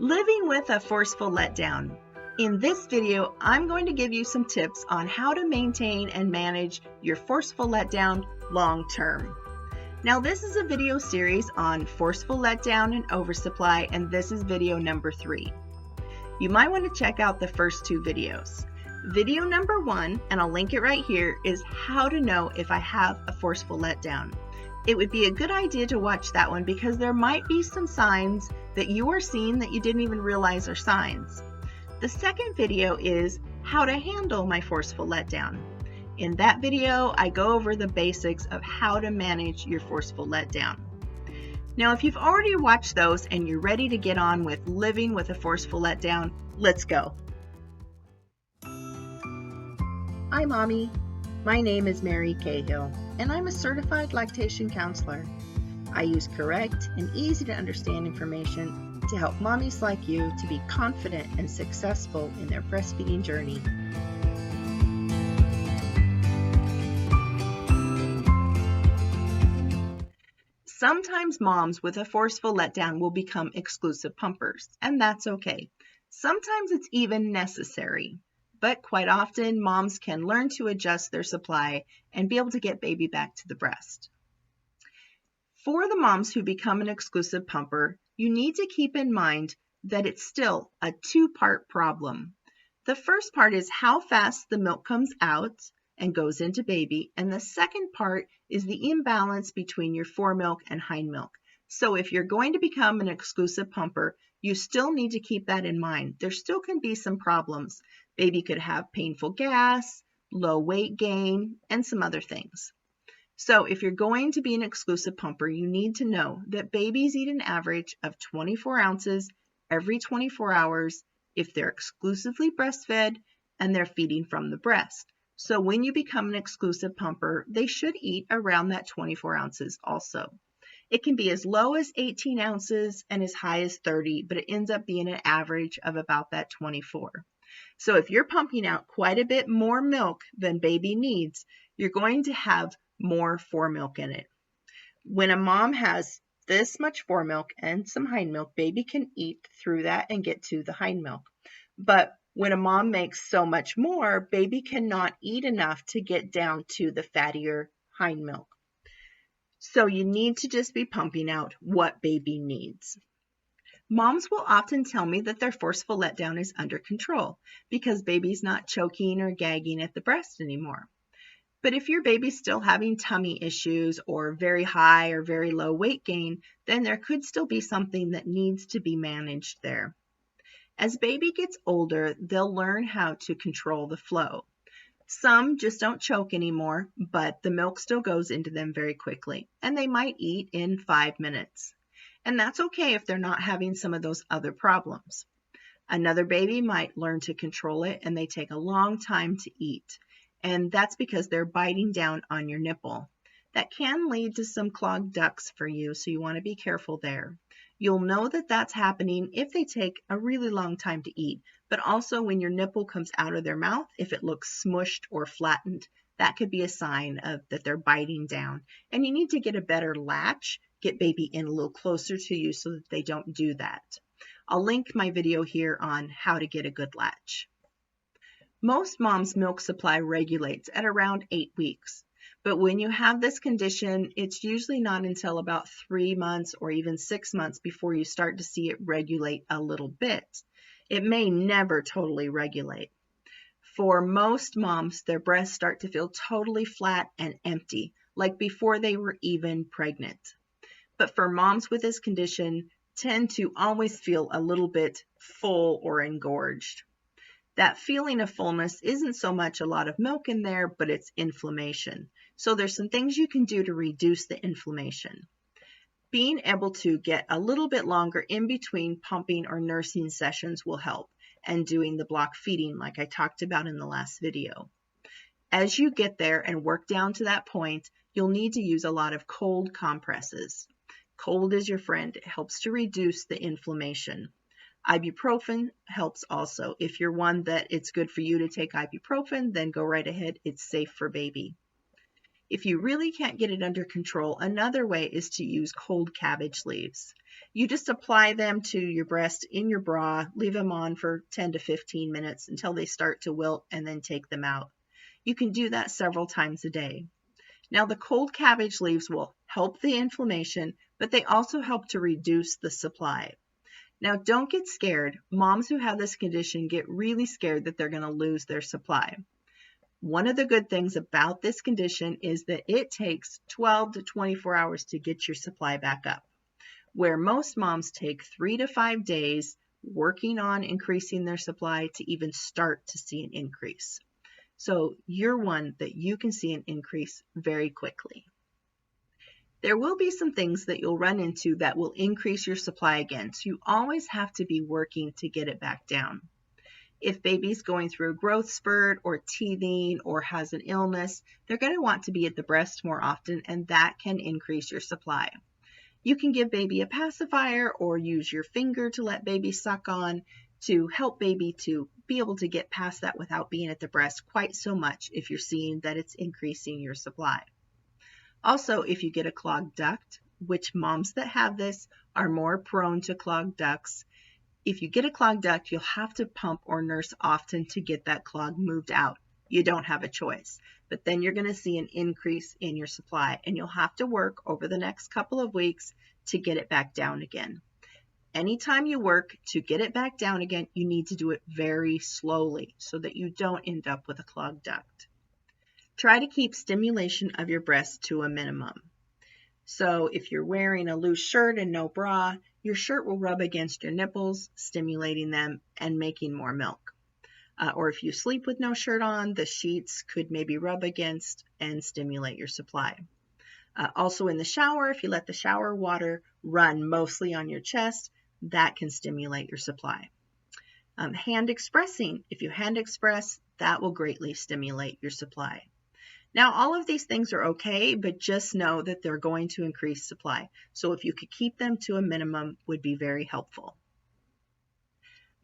Living with a forceful letdown. In this video, I'm going to give you some tips on how to maintain and manage your forceful letdown long term. Now, this is a video series on forceful letdown and oversupply, and this is video number 3. You might want to check out the first 2 videos. Video number 1, and I'll link it right here, is how to know if I have a forceful letdown. It would be a good idea to watch that one because there might be some signs that you are seeing that you didn't even realize are signs. The second video is how to handle my forceful letdown. In that video, I go over the basics of how to manage your forceful letdown. Now, if you've already watched those and you're ready to get on with living with a forceful letdown, let's go. Hi, Mommy. My name is Mary Cahill, and I'm a certified lactation counselor. I use correct and easy to understand information to help mommies like you to be confident and successful in their breastfeeding journey. Sometimes moms with a forceful letdown will become exclusive pumpers, and that's okay. Sometimes it's even necessary. But quite often, moms can learn to adjust their supply and be able to get baby back to the breast. For the moms who become an exclusive pumper, you need to keep in mind that it's still a 2-part problem. The first part is how fast the milk comes out and goes into baby, and the second part is the imbalance between your foremilk and hindmilk. So if you're going to become an exclusive pumper, you still need to keep that in mind. There still can be some problems. Baby could have painful gas, low weight gain, and some other things. So if you're going to be an exclusive pumper, you need to know that babies eat an average of 24 ounces every 24 hours if they're exclusively breastfed and they're feeding from the breast. So when you become an exclusive pumper, they should eat around that 24 ounces also. It can be as low as 18 ounces and as high as 30, but it ends up being an average of about that 24. So if you're pumping out quite a bit more milk than baby needs, you're going to have more foremilk in it. When a mom has this much foremilk and some hindmilk, baby can eat through that and get to the hindmilk. But when a mom makes so much more, baby cannot eat enough to get down to the fattier hindmilk. So you need to just be pumping out what baby needs. Moms will often tell me that their forceful letdown is under control because baby's not choking or gagging at the breast anymore. But if your baby's still having tummy issues or very high or very low weight gain, then there could still be something that needs to be managed there. As baby gets older, they'll learn how to control the flow. Some just don't choke anymore, but the milk still goes into them very quickly, and they might eat in 5 minutes. And that's okay if they're not having some of those other problems. Another baby might learn to control it, and they take a long time to eat. And that's because they're biting down on your nipple. That can lead to some clogged ducts for you, so you want to be careful there. You'll know that that's happening if they take a really long time to eat, but also when your nipple comes out of their mouth, if it looks smushed or flattened, that could be a sign of that they're biting down. And you need to get a better latch, get baby in a little closer to you so that they don't do that. I'll link my video here on how to get a good latch. Most moms' milk supply regulates at around 8 weeks. But when you have this condition, it's usually not until about 3 months or even 6 months before you start to see it regulate a little bit. It may never totally regulate. For most moms, their breasts start to feel totally flat and empty, like before they were even pregnant. But for moms with this condition, tend to always feel a little bit full or engorged. That feeling of fullness isn't so much a lot of milk in there, but it's inflammation. So there's some things you can do to reduce the inflammation. Being able to get a little bit longer in between pumping or nursing sessions will help, and doing the block feeding like I talked about in the last video. As you get there and work down to that point, you'll need to use a lot of cold compresses. Cold is your friend. It helps to reduce the inflammation. Ibuprofen helps also. If you're one that it's good for you to take ibuprofen, then go right ahead. It's safe for baby. If you really can't get it under control, another way is to use cold cabbage leaves. You just apply them to your breast in your bra, leave them on for 10 to 15 minutes until they start to wilt, and then take them out. You can do that several times a day. Now, the cold cabbage leaves will help the inflammation, but they also help to reduce the supply. Now, don't get scared. Moms who have this condition get really scared that they're going to lose their supply. One of the good things about this condition is that it takes 12 to 24 hours to get your supply back up, where most moms take 3 to 5 days working on increasing their supply to even start to see an increase. So you're one that you can see an increase very quickly. There will be some things that you'll run into that will increase your supply again, so you always have to be working to get it back down. If baby's going through a growth spurt or teething or has an illness, they're going to want to be at the breast more often, and that can increase your supply. You can give baby a pacifier or use your finger to let baby suck on to help baby to be able to get past that without being at the breast quite so much if you're seeing that it's increasing your supply. Also, if you get a clogged duct, which moms that have this are more prone to clogged ducts, if you get a clogged duct, you'll have to pump or nurse often to get that clog moved out. You don't have a choice, but then you're going to see an increase in your supply, and you'll have to work over the next couple of weeks to get it back down again. Anytime you work to get it back down again, you need to do it very slowly so that you don't end up with a clogged duct. Try to keep stimulation of your breast to a minimum. So if you're wearing a loose shirt and no bra, your shirt will rub against your nipples, stimulating them and making more milk. Or if you sleep with no shirt on, the sheets could maybe rub against and stimulate your supply. Also in the shower, if you let the shower water run mostly on your chest, that can stimulate your supply. Hand expressing, if you hand express, that will greatly stimulate your supply. Now, all of these things are okay, but just know that they're going to increase supply. So if you could keep them to a minimum, would be very helpful.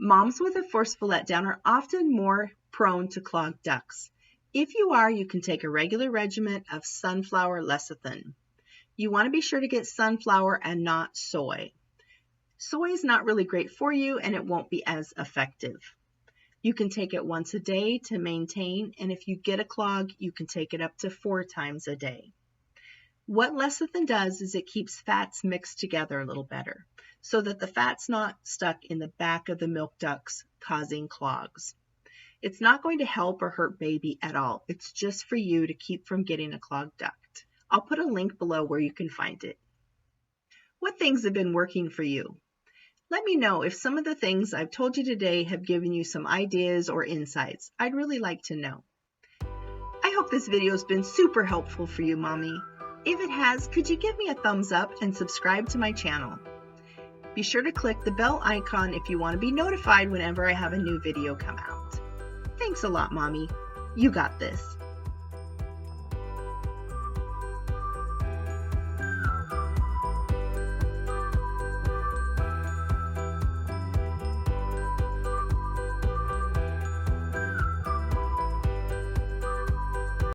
Moms with a forceful letdown are often more prone to clogged ducts. If you are, you can take a regular regimen of Sunflower Lecithin. You want to be sure to get sunflower and not soy. Soy is not really great for you, and it won't be as effective. You can take it once a day to maintain, and if you get a clog, you can take it up to 4 times a day. What lecithin does is it keeps fats mixed together a little better, so that the fat's not stuck in the back of the milk ducts causing clogs. It's not going to help or hurt baby at all. It's just for you to keep from getting a clogged duct. I'll put a link below where you can find it. What things have been working for you? Let me know if some of the things I've told you today have given you some ideas or insights. I'd really like to know. I hope this video has been super helpful for you, Mommy. If it has, could you give me a thumbs up and subscribe to my channel? Be sure to click the bell icon if you want to be notified whenever I have a new video come out. Thanks a lot, Mommy. You got this.